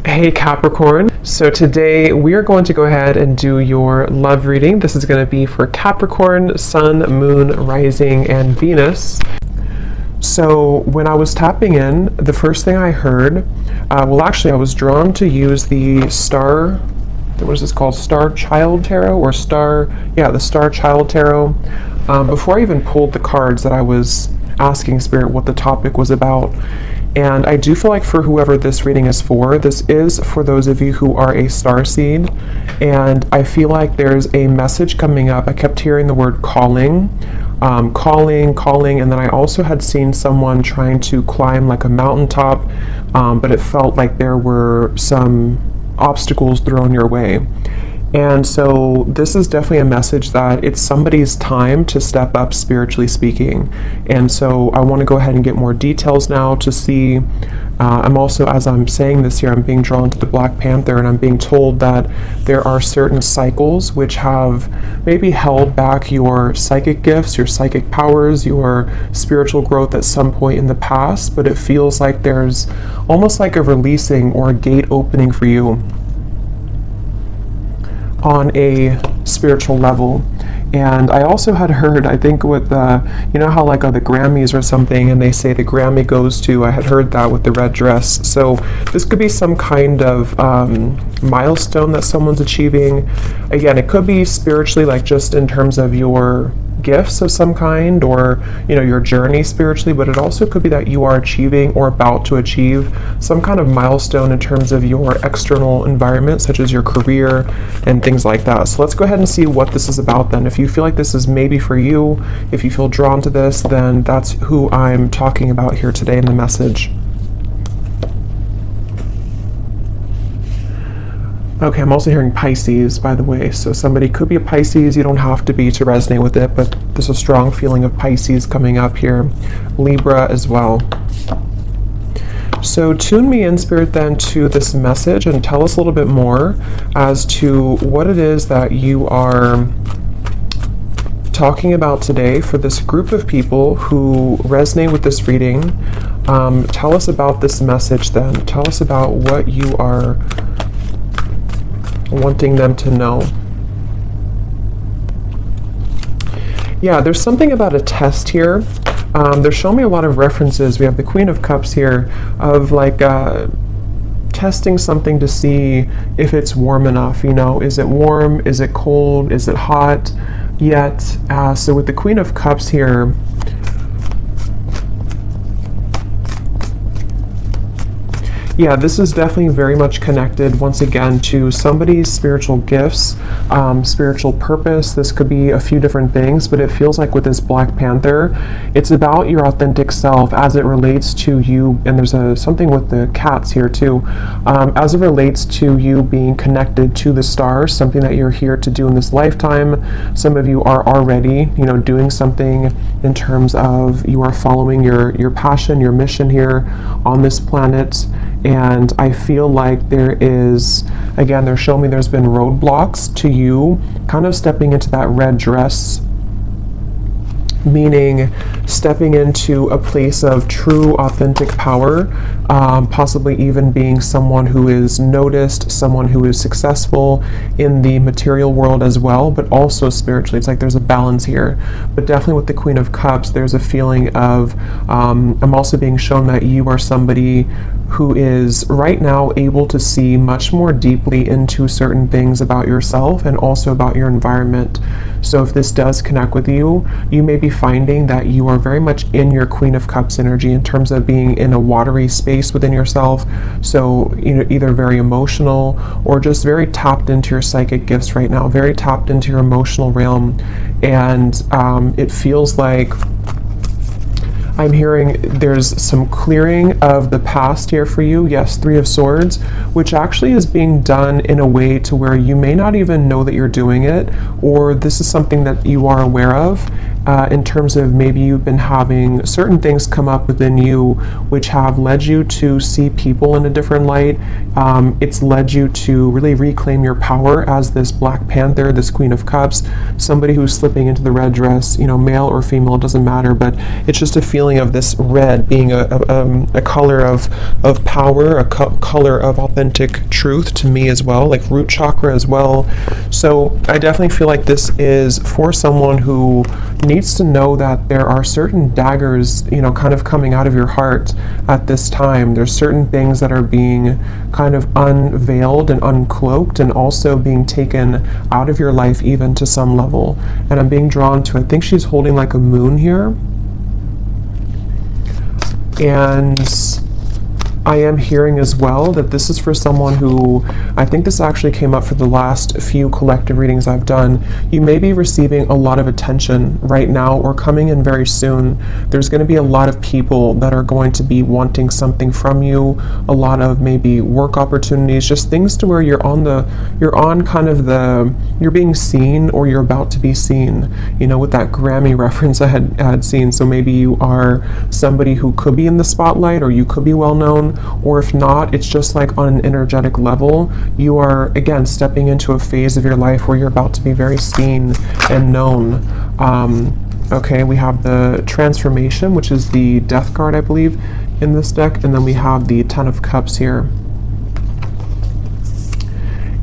Hey Capricorn. So today we are going to go ahead and do your love reading. This is going to be for Capricorn, Sun, Moon, Rising, and Venus. So when I was tapping in, the first thing I heard, I was drawn to use the Star, what is this called? Star Child Tarot or the Star Child Tarot. Before I even pulled the cards that I was asking Spirit what the topic was about. And I do feel like for whoever this reading is for, this is for those of you who are a starseed. And I feel like there's a message coming up. I kept hearing the word calling, calling. And then I also had seen someone trying to climb like a mountaintop, but it felt like there were some obstacles thrown your way. And so this is definitely a message that it's somebody's time to step up, spiritually speaking. And so I want to go ahead and get more details now to see. I'm also, as I'm saying this here, I'm being drawn to the Black Panther, and I'm being told that there are certain cycles which have maybe held back your psychic gifts, your psychic powers, your spiritual growth at some point in the past, but it feels like there's almost like a releasing or a gate opening for you on a spiritual level. And I also had heard, I think with you know how like the Grammys or something, and they say the Grammy goes to, I had heard that with the red dress. So this could be some kind of milestone that someone's achieving. Again, it could be spiritually, like just in terms of your gifts of some kind, or your journey spiritually, but it also could be that you are achieving or about to achieve some kind of milestone in terms of your external environment, such as your career and things like that. So let's go ahead and see what this is about then. If you feel like this is maybe for you, if you feel drawn to this, then that's who I'm talking about here today in the message. Okay, I'm also hearing Pisces, by the way, so somebody could be a Pisces. You don't have to be to resonate with it, but there's a strong feeling of Pisces coming up here. Libra as well. So tune me in, Spirit, then to this message and tell us a little bit more as to what it is that you are talking about today for this group of people who resonate with this reading. Tell us about this message then. Tell us about what you are wanting them to know. Yeah, there's something about a test here. They're showing me a lot of references. We have the Queen of Cups here of like testing something to see if it's warm enough. Is it warm? Is it cold? Is it hot? Yet, so with the Queen of Cups here, yeah, this is definitely very much connected, once again, to somebody's spiritual gifts, spiritual purpose. This could be a few different things, but it feels like with this Black Panther, it's about your authentic self as it relates to you. And there's something with the cats here too, as it relates to you being connected to the stars, something that you're here to do in this lifetime. Some of you are already, doing something in terms of you are following your passion, your mission here on this planet. And I feel like there is, again, they're showing me there's been roadblocks to you kind of stepping into that red dress, meaning stepping into a place of true authentic power, possibly even being someone who is noticed, someone who is successful in the material world as well, but also spiritually. It's like there's a balance here. But definitely with the Queen of Cups, there's a feeling of, I'm also being shown that you are somebody who is right now able to see much more deeply into certain things about yourself and also about your environment. So if this does connect with you, you may be finding that you are very much in your Queen of Cups energy in terms of being in a watery space within yourself. So either very emotional or just very tapped into your psychic gifts right now, very tapped into your emotional realm. And it feels like I'm hearing there's some clearing of the past here for you. Yes, Three of Swords, which actually is being done in a way to where you may not even know that you're doing it, or this is something that you are aware of. in terms of maybe you've been having certain things come up within you which have led you to see people in a different light. It's led you to really reclaim your power as this Black Panther, this Queen of Cups, somebody who's slipping into the red dress, you know, male or female, it doesn't matter, but it's just a feeling of this red being a color of power, a color of authentic truth to me as well, like root chakra as well. So I definitely feel like this is for someone who needs to know that there are certain daggers, you know, kind of coming out of your heart at this time. There's certain things that are being kind of unveiled and uncloaked, and also being taken out of your life even to some level. And I'm being drawn to, I think she's holding like a moon here. And I am hearing as well that this is for someone who, I think this actually came up for the last few collective readings I've done. You may be receiving a lot of attention right now or coming in very soon. There's going to be a lot of people that are going to be wanting something from you, a lot of maybe work opportunities, just things to where you're being seen, or you're about to be seen, you know, with that Grammy reference I had seen. So maybe you are somebody who could be in the spotlight, or you could be well known. Or if not, it's just like on an energetic level, you are again stepping into a phase of your life where you're about to be very seen and known. Okay, we have the Transformation, which is the Death card, I believe, in this deck, and then we have the Ten of Cups here.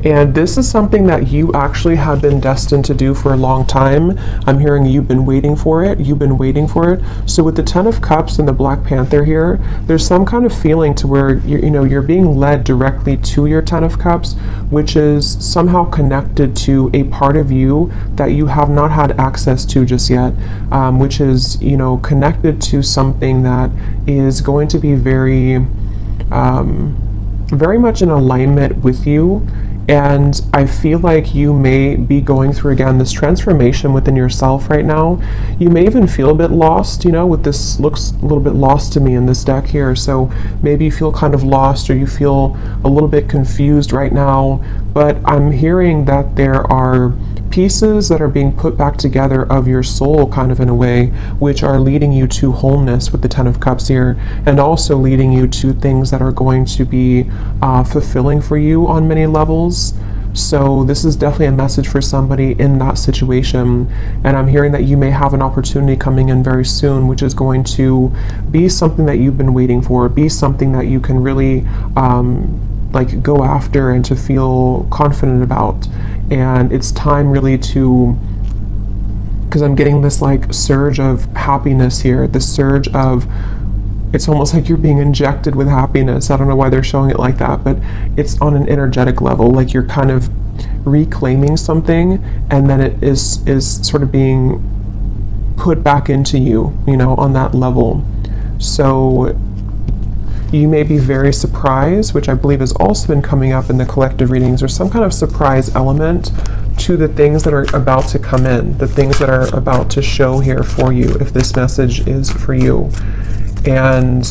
And this is something that you actually have been destined to do for a long time. I'm hearing you've been waiting for it. You've been waiting for it. So with the Ten of Cups and the Black Panther here, there's some kind of feeling to where you're being led directly to your Ten of Cups, which is somehow connected to a part of you that you have not had access to just yet, which is, you know, connected to something that is going to be very much in alignment with you. And I feel like you may be going through, again, this transformation within yourself right now. You may even feel a bit lost, you know, with this looks a little bit lost to me in this deck here. So maybe you feel kind of lost, or you feel a little bit confused right now. But I'm hearing that there are pieces that are being put back together of your soul, kind of in a way, which are leading you to wholeness with the Ten of Cups here, and also leading you to things that are going to be fulfilling for you on many levels. So this is definitely a message for somebody in that situation. And I'm hearing that you may have an opportunity coming in very soon, which is going to be something that you've been waiting for, be something that you can really like go after and to feel confident about. And it's time really to, because I'm getting this like surge of happiness here, this surge of, it's almost like you're being injected with happiness. I don't know why they're showing it like that, but it's on an energetic level, like you're kind of reclaiming something, and then it is sort of being put back into you, you know, on that level. So you may be very surprised, which I believe has also been coming up in the collective readings, or some kind of surprise element to the things that are about to come in, the things that are about to show here for you, if this message is for you. And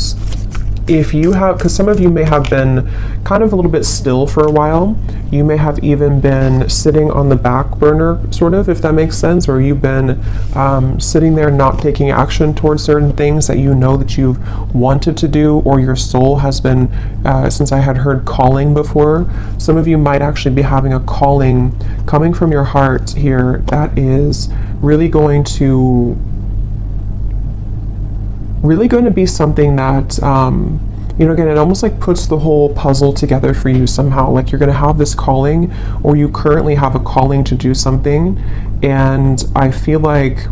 if you have, because some of you may have been kind of a little bit still for a while, you may have even been sitting on the back burner, sort of, if that makes sense, or you've been sitting there not taking action towards certain things that you know that you've wanted to do, or your soul has been, since I had heard calling before, some of you might actually be having a calling coming from your heart here that is really going to be something that, you know, again, it almost like puts the whole puzzle together for you somehow. Like you're going to have this calling, or you currently have a calling to do something. And I feel like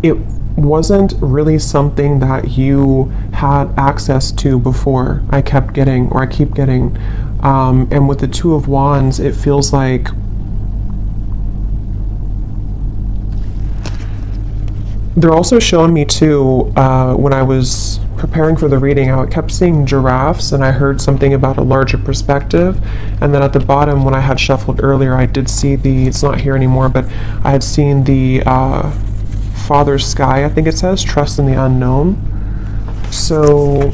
it wasn't really something that you had access to before. I keep getting. And with the Two of Wands, it feels like they're also showing me too, when I was preparing for the reading, I kept seeing giraffes, and I heard something about a larger perspective. And then at the bottom, when I had shuffled earlier, I did see it's not here anymore, but I had seen the Father Sky, I think it says, trust in the unknown. So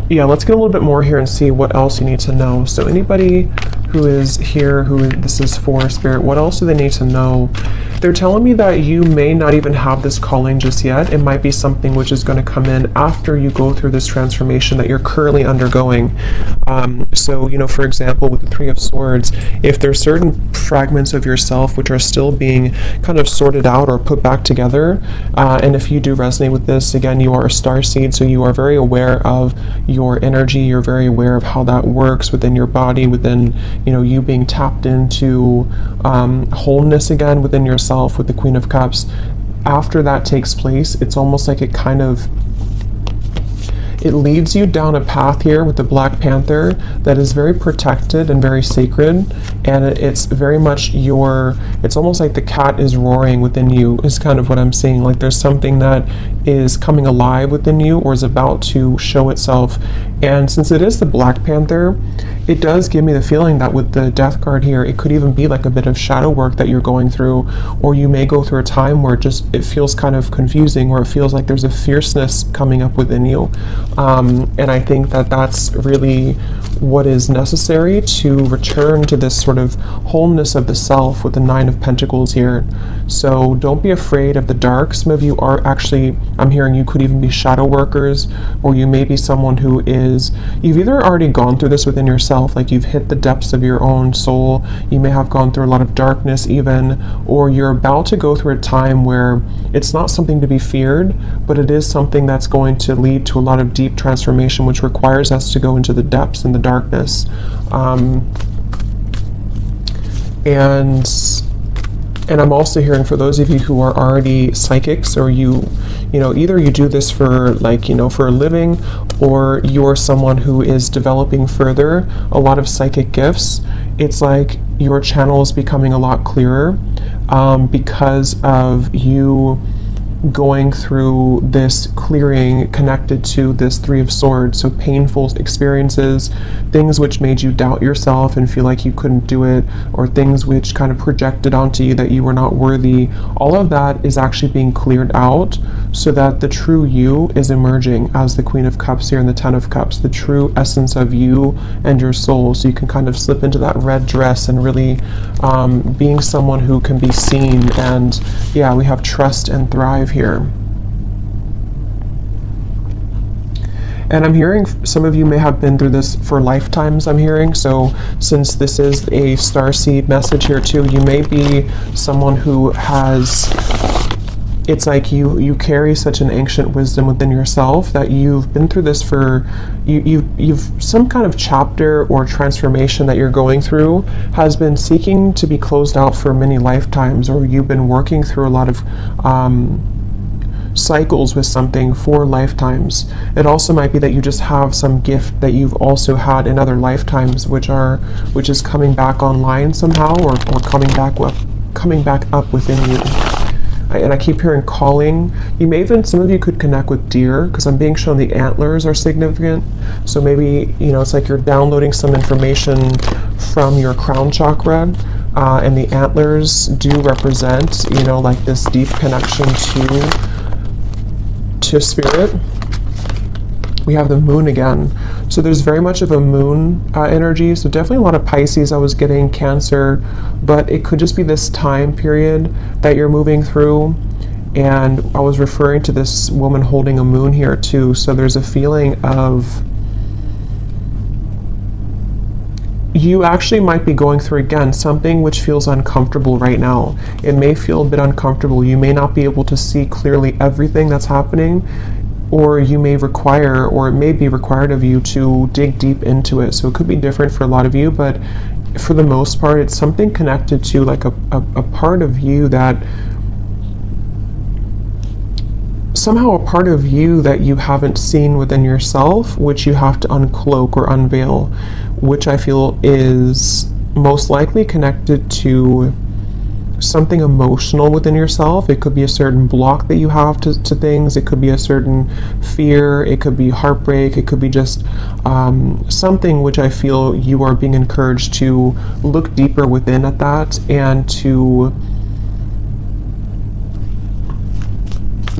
yeah, let's get a little bit more here and see what else you need to know. So anybody who is here, this is for, Spirit? What else do they need to know? They're telling me that you may not even have this calling just yet. It might be something which is going to come in after you go through this transformation that you're currently undergoing. So, you know, for example, with the Three of Swords, if there's certain fragments of yourself which are still being kind of sorted out or put back together, and if you do resonate with this, again, you are a starseed, so you are very aware of your energy, you're very aware of how that works within your body, within, you know, you being tapped into wholeness again within yourself with the Queen of Cups. After that takes place, it's almost like it leads you down a path here with the Black Panther that is very protected and very sacred, and it's very much it's almost like the cat is roaring within you, is kind of what I'm seeing. Like there's something that is coming alive within you or is about to show itself. And since it is the Black Panther, it does give me the feeling that with the Death card here, it could even be like a bit of shadow work that you're going through, or you may go through a time where it feels kind of confusing, or it feels like there's a fierceness coming up within you. And I think that that's really what is necessary to return to this sort of wholeness of the self with the Nine of Pentacles here. So don't be afraid of the dark. Some of you are actually, I'm hearing you could even be shadow workers, or you may be someone who you've either already gone through this within yourself, like you've hit the depths of your own soul, you may have gone through a lot of darkness even, or you're about to go through a time where it's not something to be feared, but it is something that's going to lead to a lot of deep transformation, which requires us to go into the depths and the darkness. And I'm also hearing, for those of you who are already psychics, or you know, either you do this for, like, you know, for a living, or you're someone who is developing further a lot of psychic gifts, it's like your channel is becoming a lot clearer because of you going through this clearing connected to this Three of Swords. So painful experiences, things which made you doubt yourself and feel like you couldn't do it, or things which kind of projected onto you that you were not worthy, all of that is actually being cleared out, so that the true you is emerging as the Queen of Cups here and the Ten of Cups, the true essence of you and your soul. So you can kind of slip into that red dress and really being someone who can be seen. And yeah, we have trust and thrive here. And I'm hearing some of you may have been through this for lifetimes, I'm hearing. So since this is a starseed message here too, you may be someone who has, it's like you carry such an ancient wisdom within yourself that you've been through this for, you've some kind of chapter or transformation that you're going through has been seeking to be closed out for many lifetimes, or you've been working through a lot of cycles with something for lifetimes. It also might be that you just have some gift that you've also had in other lifetimes, which is coming back online somehow, or coming back up within you. And I keep hearing calling. You may even, some of you could connect with deer, because I'm being shown the antlers are significant. So maybe, you know, it's like you're downloading some information from your crown chakra, and the antlers do represent, you know, like this deep connection to spirit. We have the moon again. So there's very much of a moon energy. So definitely a lot of Pisces. I was getting Cancer, but it could just be this time period that you're moving through. And I was referring to this woman holding a moon here too. So there's a feeling of, you actually might be going through, again, something which feels uncomfortable right now. It may feel a bit uncomfortable. You may not be able to see clearly everything that's happening, or you may require, or it may be required of you to dig deep into it. So it could be different for a lot of you, but for the most part, it's something connected to like a part of you that, somehow a part of you that you haven't seen within yourself, which you have to uncloak or unveil, which I feel is most likely connected to something emotional within yourself. It could be a certain block that you have to things. It could be a certain fear. It could be heartbreak. It could be just something which I feel you are being encouraged to look deeper within at that, and to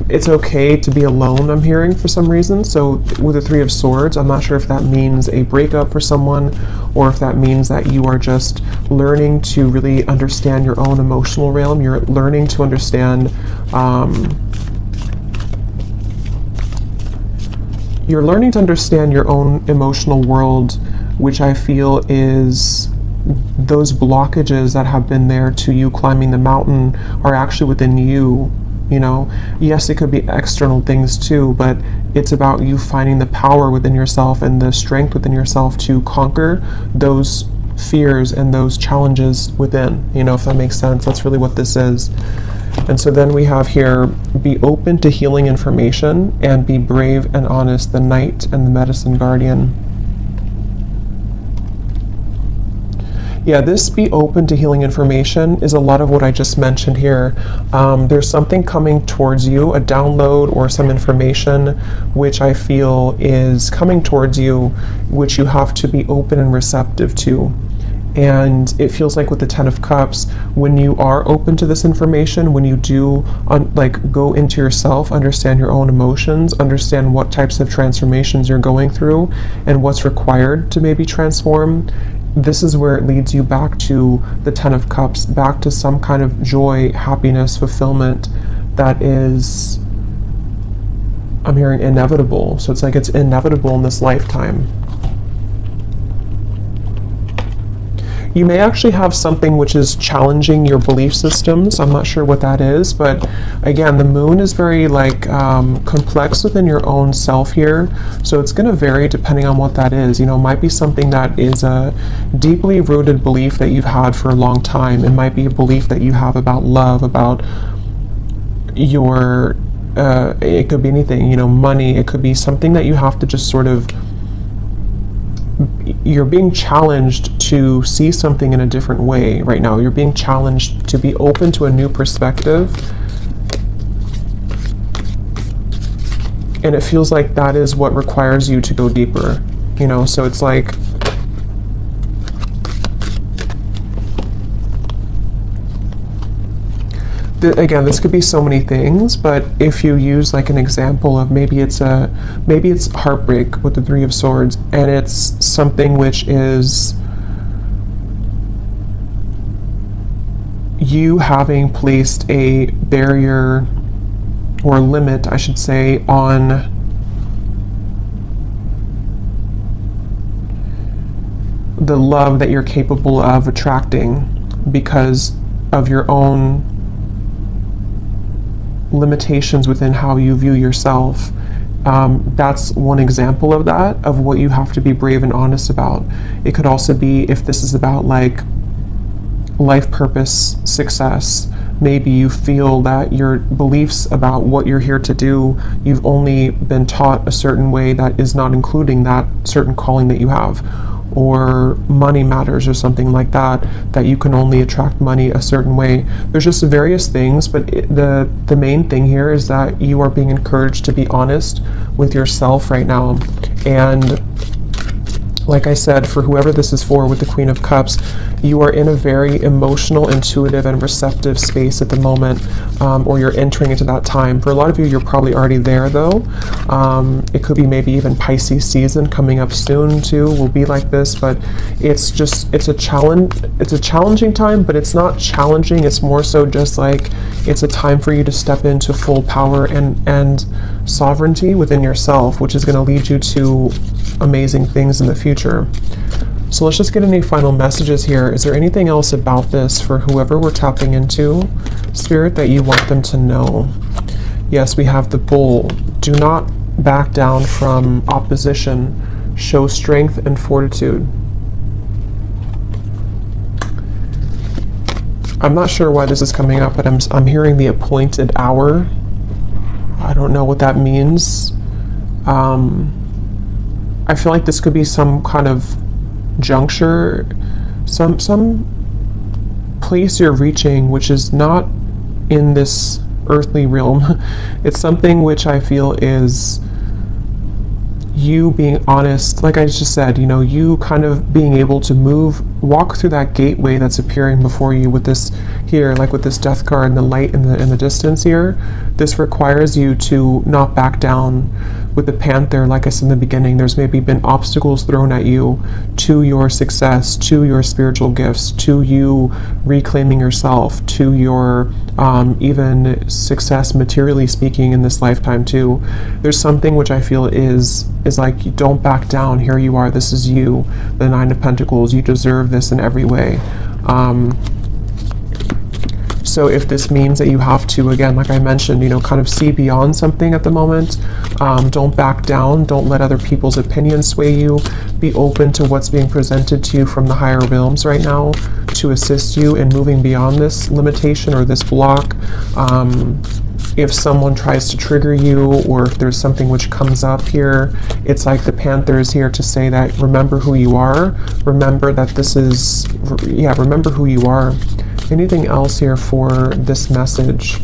it's okay to be alone, I'm hearing, for some reason. So with the Three of Swords, I'm not sure if that means a breakup for someone, or if that means that you are just learning to really understand your own emotional realm. You're learning to understand, your own emotional world, which I feel is those blockages that have been there to you climbing the mountain are actually within you. You know, yes, it could be external things too, but it's about you finding the power within yourself and the strength within yourself to conquer those fears and those challenges within, you know, if that makes sense. That's really what this is. And so then we have here, be open to healing information and be brave and honest, the Knight and the Medicine Guardian. Yeah, this be open to healing information is a lot of what I just mentioned here. There's something coming towards you, a download or some information which I feel is coming towards you, which you have to be open and receptive to. And it feels like with the Ten of Cups, when you are open to this information, when you do go into yourself, understand your own emotions, understand what types of transformations you're going through and what's required to maybe transform, this is where it leads you back to the Ten of Cups, back to some kind of joy, happiness, fulfillment that is, I'm hearing, inevitable. So it's like it's inevitable in this lifetime. You may actually have something which is challenging your belief systems. I'm not sure what that is, but again, the moon is very complex within your own self here. So it's going to vary depending on what that is. You know, it might be something that is a deeply rooted belief that you've had for a long time. It might be a belief that you have about love, about your, it could be anything, you know, money. It could be something that you have to just sort of, you're being challenged to see something in a different way right now. You're being challenged to be open to a new perspective. And it feels like that is what requires you to go deeper, you know? So it's like, again, this could be so many things, but if you use like an example of maybe it's heartbreak with the Three of Swords, and it's something which is you having placed a barrier or limit, I should say, on the love that you're capable of attracting because of your own limitations within how you view yourself. That's one example of that, of what you have to be brave and honest about. It could also be if this is about like life purpose, success. Maybe you feel that your beliefs about what you're here to do, you've only been taught a certain way that is not including that certain calling that you have. Or money matters or something like that, that you can only attract money a certain way. There's just various things, but the main thing here is that you are being encouraged to be honest with yourself right now. And like I said, for whoever this is for with the Queen of Cups, you are in a very emotional, intuitive, and receptive space at the moment, or you're entering into that time. For a lot of you, you're probably already there though. It could be maybe even Pisces season coming up soon too, will be like this, but it's a challenging time, but it's not challenging. It's more so just like, it's a time for you to step into full power and sovereignty within yourself, which is going to lead you to amazing things in the future. So let's just get any final messages here. Is there anything else about this for whoever we're tapping into, Spirit, that you want them to know? Yes, we have the Bull. Do not back down from opposition. Show strength and fortitude. I'm not sure why this is coming up, but I'm hearing the appointed hour. I don't know what that means. I feel like this could be some kind of juncture, some place you're reaching which is not in this earthly realm. It's something which I feel is you being honest, like I just said, you kind of being able to walk through that gateway that's appearing before you with this here, like with this death card and the light in the distance here. This requires you to not back down. With the Panther, like I said in the beginning, there's maybe been obstacles thrown at you to your success, to your spiritual gifts, to you reclaiming yourself, to your even success materially speaking in this lifetime too. There's something which I feel is like, you don't back down. Here you are, this is you, the Nine of Pentacles. You deserve this in every way. So if this means that you have to, again, like I mentioned, kind of see beyond something at the moment, don't back down, don't let other people's opinions sway you, be open to what's being presented to you from the higher realms right now to assist you in moving beyond this limitation or this block. If someone tries to trigger you, or if there's something which comes up here, it's like the Panther is here to say that remember who you are, remember that this is, remember who you are. Anything else here for this message?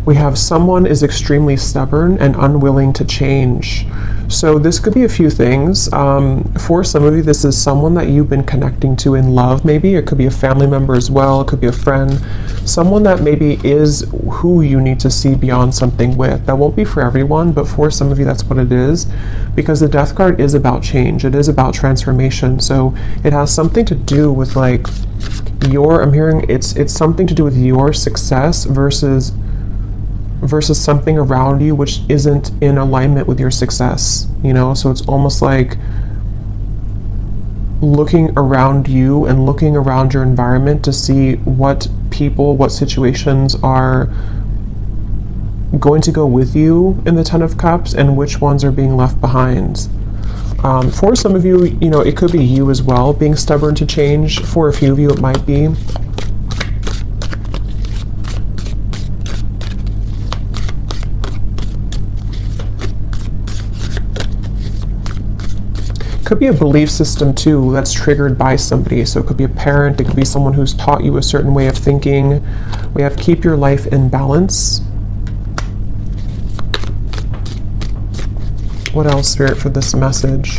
We have someone is extremely stubborn and unwilling to change. So this could be a few things. For some of you, this is someone that you've been connecting to in love, maybe. It could be a family member as well. It could be a friend. Someone that maybe is who you need to see beyond something with. That won't be for everyone, but for some of you, that's what it is. Because the Death card is about change. It is about transformation. So it has something to do with like I'm hearing it's something to do with your success versus something around you which isn't in alignment with your success, so it's almost like looking around you and looking around your environment to see what people, what situations are going to go with you in the Ten of Cups and which ones are being left behind. For some of you, it could be you as well being stubborn to change. For a few of you, it might be. Could be a belief system too that's triggered by somebody. So it could be a parent, it could be someone who's taught you a certain way of thinking. We have keep your life in balance. What else, Spirit, for this message?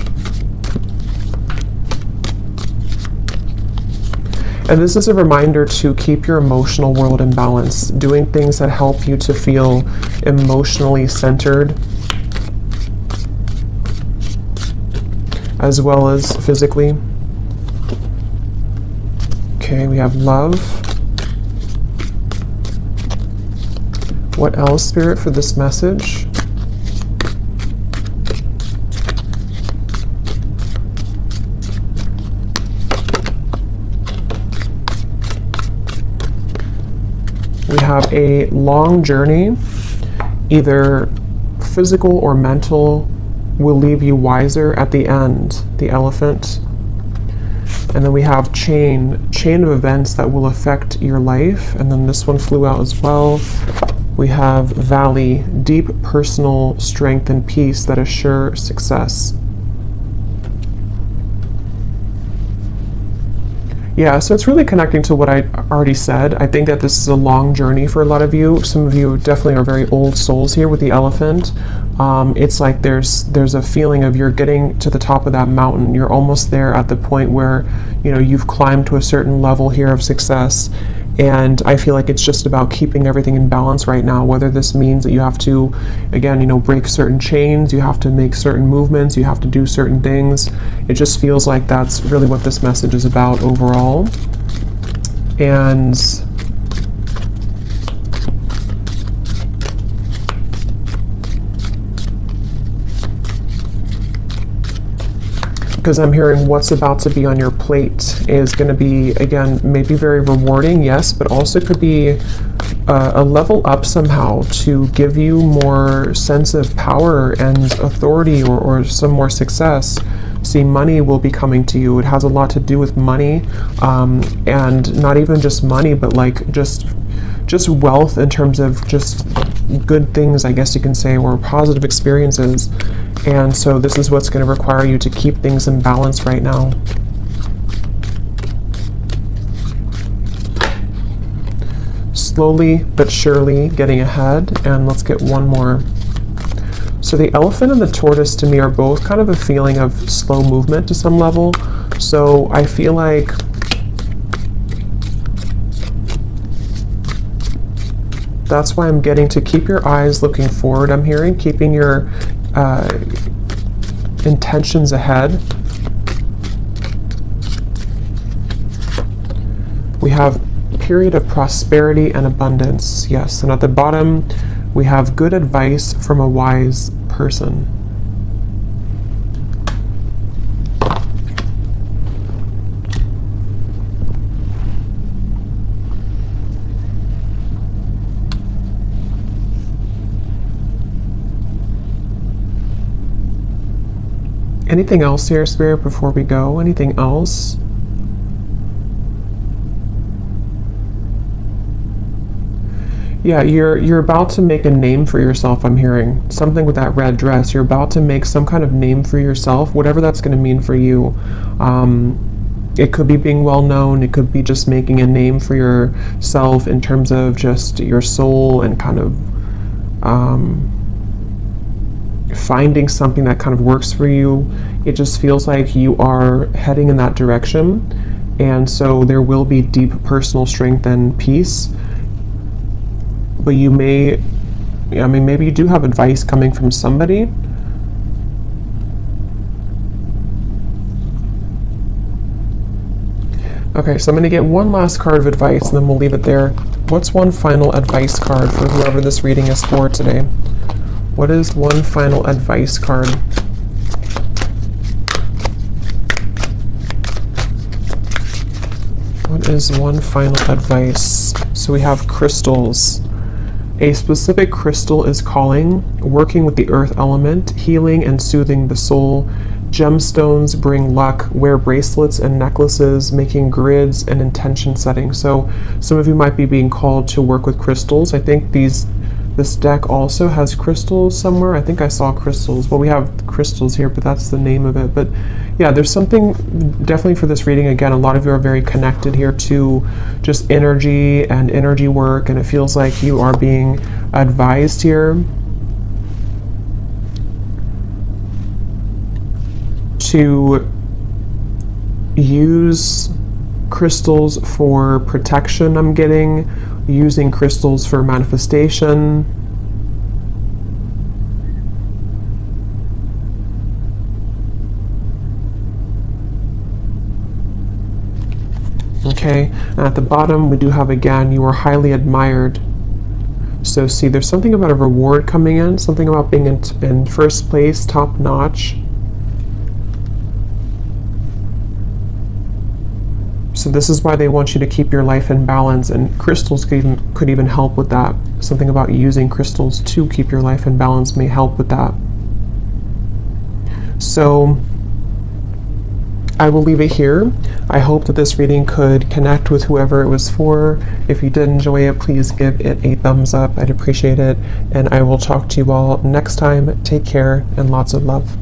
And this is a reminder to keep your emotional world in balance, doing things that help you to feel emotionally centered, as well as physically. Okay, we have love. What else, Spirit, for this message? We have a long journey, either physical or mental, will leave you wiser at the end, the Elephant. And then we have chain of events that will affect your life. And then this one flew out as well. We have Valley, deep personal strength and peace that assure success. Yeah, so it's really connecting to what I already said. I think that this is a long journey for a lot of you. Some of you definitely are very old souls here with the Elephant. It's like there's a feeling of you're getting to the top of that mountain. You're almost there at the point where, you've climbed to a certain level here of success. And I feel like it's just about keeping everything in balance right now, whether this means that you have to, again, break certain chains, you have to make certain movements, you have to do certain things. It just feels like that's really what this message is about overall. And because I'm hearing what's about to be on your plate is going to be, again, maybe very rewarding, yes, but also could be a level up somehow to give you more sense of power and authority, or some more success. See, money will be coming to you. It has a lot to do with money, and not even just money, but like just wealth in terms of just good things, I guess you can say, or positive experiences. And so this is what's going to require you to keep things in balance right now. slowly but surely getting ahead. And let's get one more. So the elephant and the tortoise to me are both kind of a feeling of slow movement to some level. So I feel like that's why I'm getting to keep your eyes looking forward. I'm hearing keeping your intentions ahead. We have period of prosperity and abundance. Yes, and at the bottom we have good advice from a wise person. Anything else here, Spirit, before we go? Anything else? Yeah, you're about to make a name for yourself, I'm hearing. Something with that red dress. You're about to make some kind of name for yourself, whatever that's going to mean for you. It could be being well known. It could be just making a name for yourself in terms of just your soul and kind of finding something that kind of works for you. It just feels like you are heading in that direction. And so there will be deep personal strength and peace. But you may, I mean, maybe you do have advice coming from somebody. Okay, so I'm going to get one last card of advice and then we'll leave it there. What's one final advice card for whoever this reading is for today? What is one final advice card? What is one final advice? So we have crystals. A specific crystal is calling, working with the earth element, healing and soothing the soul. Gemstones bring luck, wear bracelets and necklaces, making grids and intention setting. So some of you might be being called to work with crystals. I think this deck also has crystals somewhere. I think I saw crystals. Well, we have crystals here, but that's the name of it. But yeah, there's something definitely for this reading. Again, a lot of you are very connected here to just energy and energy work, and it feels like you are being advised here to use crystals for protection. I'm getting using crystals for manifestation. Okay, and at the bottom we do have again, you are highly admired. So see, there's something about a reward coming in, something about being in first place, top notch. So this is why they want you to keep your life in balance, and crystals could even help with that. Something about using crystals to keep your life in balance may help with that. So I will leave it here. I hope that this reading could connect with whoever it was for. If you did enjoy it, please give it a thumbs up. I'd appreciate it. And I will talk to you all next time. Take care and lots of love.